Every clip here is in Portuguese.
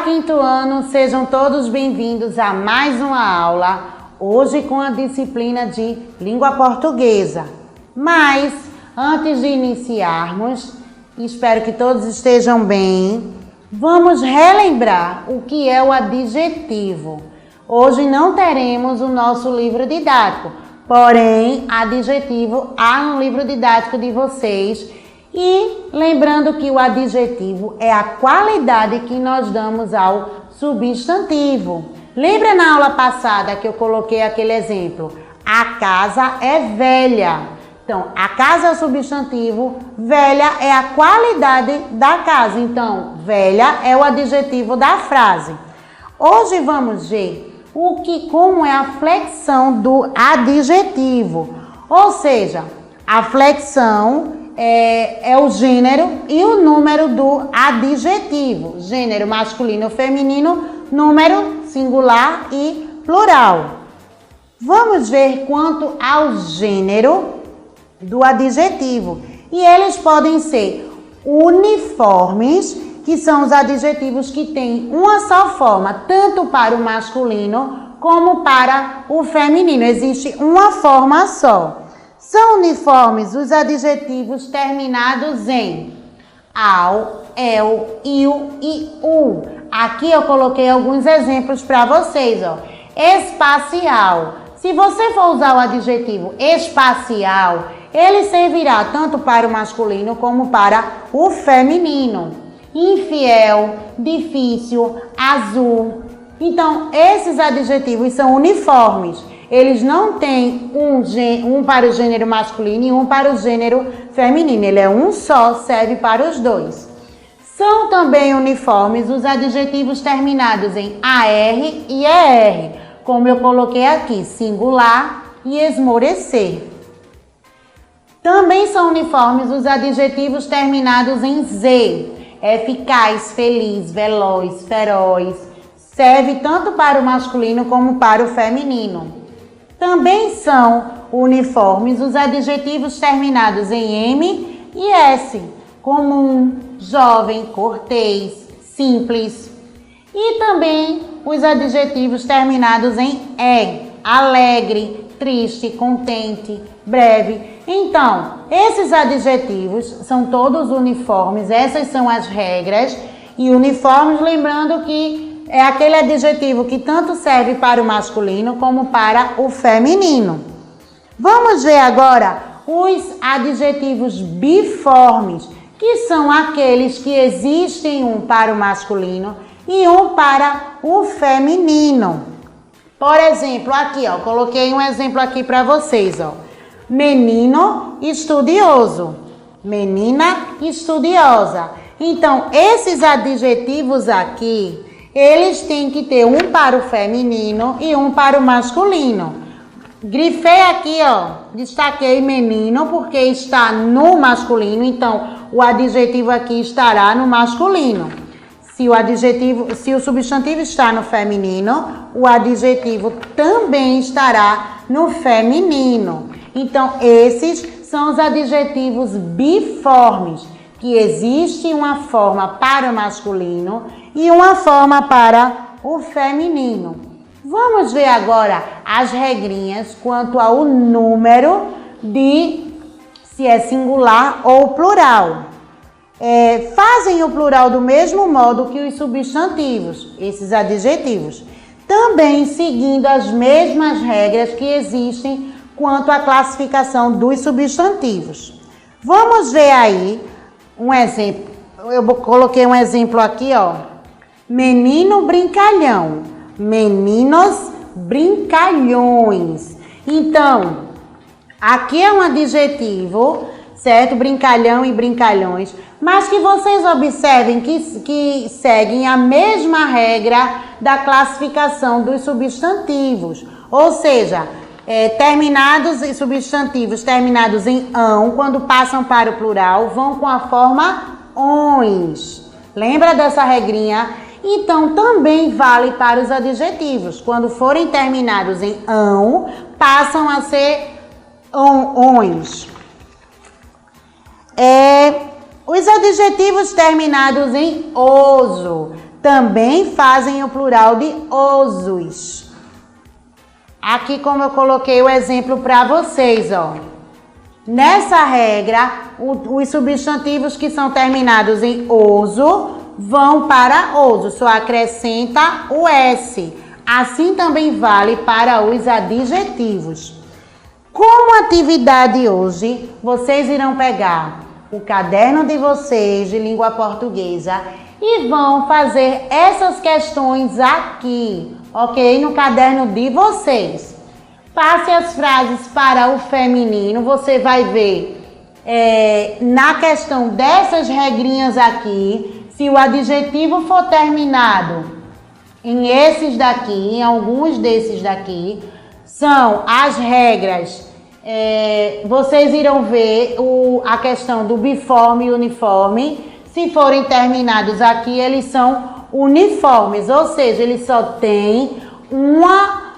quinto ano, sejam todos bem-vindos a mais uma aula, hoje com a disciplina de língua portuguesa. Mas, antes de iniciarmos, espero que todos estejam bem, vamos relembrar o que é o adjetivo. Hoje não teremos o nosso livro didático, porém, adjetivo há no livro didático de vocês. E lembrando que o adjetivo é a qualidade que nós damos ao substantivo. Lembra na aula passada que eu coloquei aquele exemplo? A casa é velha. Então, a casa é o substantivo, velha é a qualidade da casa. Então, velha é o adjetivo da frase. Hoje vamos ver como é a flexão do adjetivo. Ou seja, a flexão é o gênero e o número do adjetivo. Gênero masculino ou feminino, número singular e plural. Vamos ver quanto ao gênero do adjetivo. E eles podem ser uniformes, que são os adjetivos que têm uma só forma, tanto para o masculino como para o feminino. Existe uma forma só. São uniformes os adjetivos terminados em ao, el, il e u. Aqui eu coloquei alguns exemplos para vocês, ó. Espacial. Se você for usar o adjetivo espacial, ele servirá tanto para o masculino como para o feminino. Infiel, difícil, azul. Então, esses adjetivos são uniformes. Eles não têm um para o gênero masculino e um para o gênero feminino. Ele é um só, serve para os dois. São também uniformes os adjetivos terminados em AR e ER, como eu coloquei aqui, singular e esmorecer. Também são uniformes os adjetivos terminados em Z, eficaz, feliz, veloz, feroz. Serve tanto para o masculino como para o feminino. Também são uniformes os adjetivos terminados em M e S, comum, jovem, cortês, simples. E também os adjetivos terminados em E, alegre, triste, contente, breve. Então, esses adjetivos são todos uniformes, essas são as regras. E uniformes, lembrando que é aquele adjetivo que tanto serve para o masculino como para o feminino. Vamos ver agora os adjetivos biformes, que são aqueles que existem um para o masculino e um para o feminino. Por exemplo, aqui, ó, coloquei um exemplo aqui para vocês, ó. Menino estudioso, menina estudiosa. Então, esses adjetivos aqui, eles têm que ter um para o feminino e um para o masculino. Grifei aqui, ó, destaquei menino porque está no masculino, então o adjetivo aqui estará no masculino. Se o substantivo está no feminino, o adjetivo também estará no feminino. Então, esses são os adjetivos biformes, que existe uma forma para o masculino e uma forma para o feminino. Vamos ver agora as regrinhas quanto ao número de se é singular ou plural. Fazem o plural do mesmo modo que os substantivos, esses adjetivos. Também seguindo as mesmas regras que existem quanto à classificação dos substantivos. Vamos ver aí um exemplo. Eu coloquei um exemplo aqui, ó. Menino brincalhão, meninos brincalhões. Então, aqui é um adjetivo, certo? Brincalhão e brincalhões, mas que vocês observem que seguem a mesma regra da classificação dos substantivos. Ou seja, terminados e substantivos terminados em ão, quando passam para o plural, vão com a forma ons. Lembra dessa regrinha? Então, também vale para os adjetivos. Quando forem terminados em ão, passam a ser ons. Os adjetivos terminados em oso também fazem o plural de osos. Aqui, como eu coloquei o exemplo para vocês, ó. Nessa regra, os substantivos que são terminados em oso vão para oso, só acrescenta o S. Assim também vale para os adjetivos. Como atividade hoje, vocês irão pegar o caderno de vocês de língua portuguesa e vão fazer essas questões aqui, ok? No caderno de vocês. Passe as frases para o feminino, você vai ver na questão dessas regrinhas aqui, se o adjetivo for terminado em esses daqui, em alguns desses daqui, são as regras. Vocês irão ver a questão do biforme e uniforme. Se forem terminados aqui, eles são uniformes, ou seja, eles só têm uma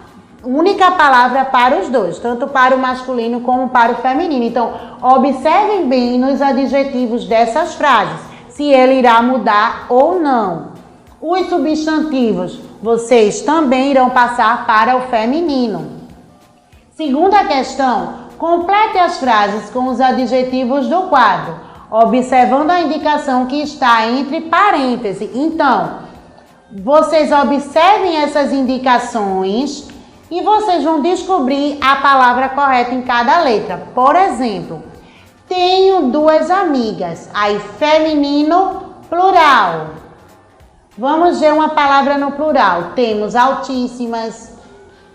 única palavra para os dois, tanto para o masculino como para o feminino. Então, observem bem nos adjetivos dessas frases, se ele irá mudar ou não. Os substantivos, vocês também irão passar para o feminino. Segunda questão, complete as frases com os adjetivos do quadro, observando a indicação que está entre parênteses. Então, vocês observem essas indicações e vocês vão descobrir a palavra correta em cada letra. Por exemplo, tenho duas amigas. Aí, feminino, plural. Vamos ver uma palavra no plural. Temos altíssimas.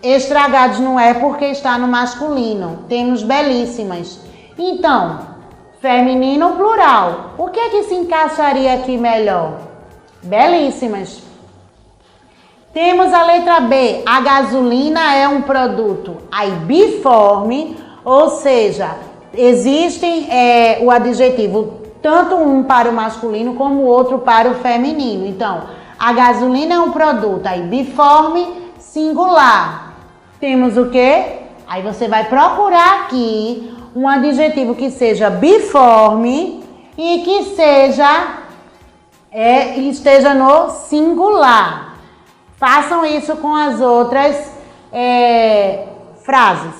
Estragados não é porque está no masculino. Temos belíssimas. Então, feminino, plural. O que é que se encaixaria aqui melhor? Belíssimas. Temos a letra B, a gasolina é um produto aí biforme, ou seja, existem o adjetivo tanto um para o masculino como o outro para o feminino. Então, a gasolina é um produto aí biforme, singular. Temos o quê? Aí você vai procurar aqui um adjetivo que seja biforme e que esteja no singular. Façam isso com as outras frases.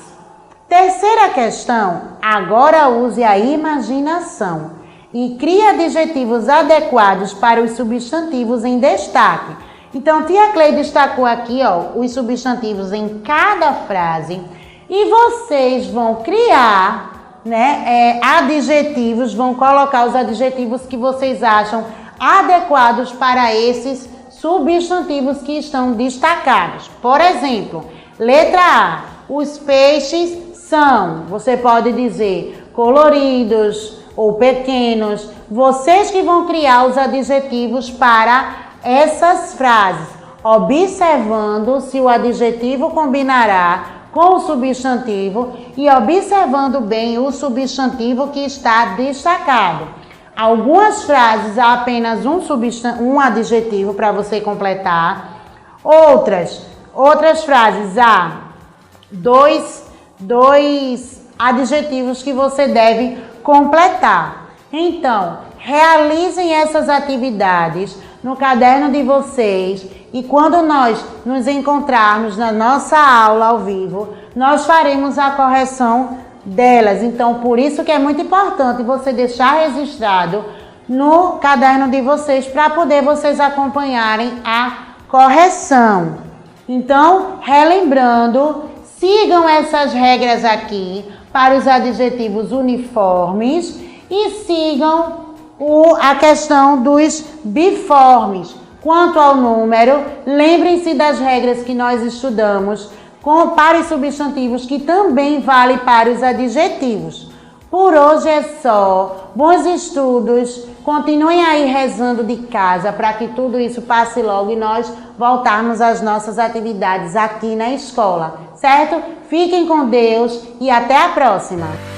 Terceira questão, agora use a imaginação e crie adjetivos adequados para os substantivos em destaque. Então, tia Clei destacou aqui, ó, os substantivos em cada frase e vocês vão criar, adjetivos, vão colocar os adjetivos que vocês acham adequados para esses substantivos que estão destacados. Por exemplo, letra A, os peixes são, você pode dizer coloridos ou pequenos. Vocês que vão criar os adjetivos para essas frases, observando se o adjetivo combinará com o substantivo e observando bem o substantivo que está destacado. Algumas frases há apenas um adjetivo para você completar. Outras frases há dois adjetivos que você deve completar. Então, realizem essas atividades no caderno de vocês e quando nós nos encontrarmos na nossa aula ao vivo, nós faremos a correção delas. Então, por isso que é muito importante você deixar registrado no caderno de vocês para poder vocês acompanharem a correção. Então, relembrando, sigam essas regras aqui para os adjetivos uniformes e sigam a questão dos biformes. Quanto ao número, lembrem-se das regras que nós estudamos para os substantivos, que também vale para os adjetivos. Por hoje é só. Bons estudos. Continuem aí rezando de casa para que tudo isso passe logo e nós voltarmos às nossas atividades aqui na escola, certo? Fiquem com Deus e até a próxima!